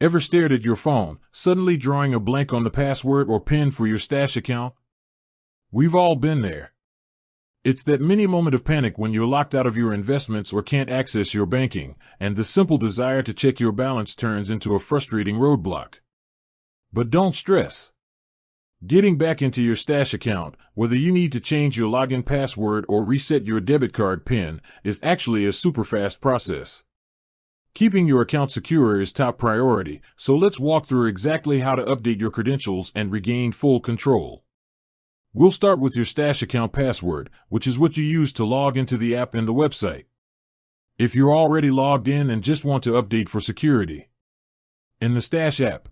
Ever stared at your phone, suddenly drawing a blank on the password or PIN for your stash account? We've all been there. It's that mini moment of panic when you're locked out of your investments or can't access your banking, and the simple desire to check your balance turns into a frustrating roadblock. But don't stress. Getting back into your stash account, whether you need to change your login password or reset your debit card PIN, is actually a super fast process. Keeping your account secure is top priority, so let's walk through exactly how to update your credentials and regain full control. We'll start with your stash account password, which is what you use to log into the app and the website. If you're already logged in and just want to update for security, in the Stash app,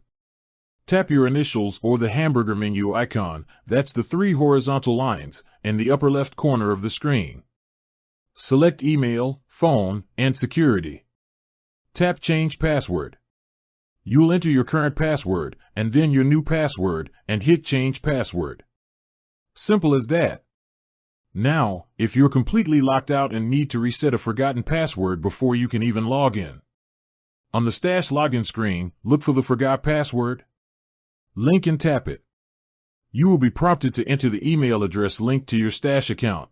tap your initials or the hamburger menu icon, that's the 3 horizontal lines, in the upper left corner of the screen. Select Email, Phone, and Security. Tap Change Password. You'll enter your current password, and then your new password, and hit Change Password. Simple as that. Now, if you're completely locked out and need to reset a forgotten password before you can even log in, on the Stash login screen, look for the Forgot Password link and tap it. You will be prompted to enter the email address linked to your Stash account.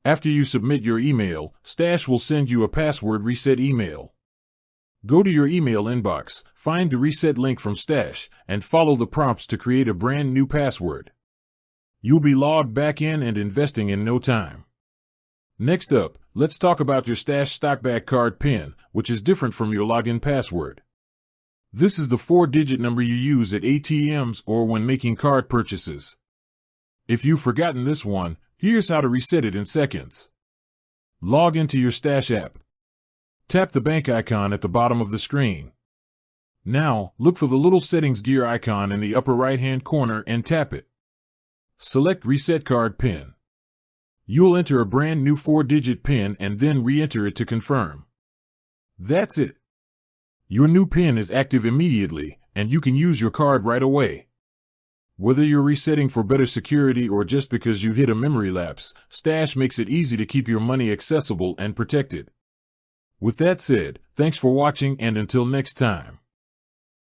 After you submit your email, Stash will send you a password reset email. Go to your email inbox, find the reset link from Stash, and follow the prompts to create a brand new password. You'll be logged back in and investing in no time. Next up, let's talk about your Stash Stockback card PIN, which is different from your login password. This is the 4-digit number you use at ATMs or when making card purchases. If you've forgotten this one, here's how to reset it in seconds. Log into your Stash app. Tap the bank icon at the bottom of the screen. Now, look for the little settings gear icon in the upper right-hand corner and tap it. Select Reset Card PIN. You'll enter a brand new 4-digit PIN and then re-enter it to confirm. That's it. Your new PIN is active immediately, and you can use your card right away. Whether you're resetting for better security or just because you hit a memory lapse, Stash makes it easy to keep your money accessible and protected. With that said, thanks for watching and until next time.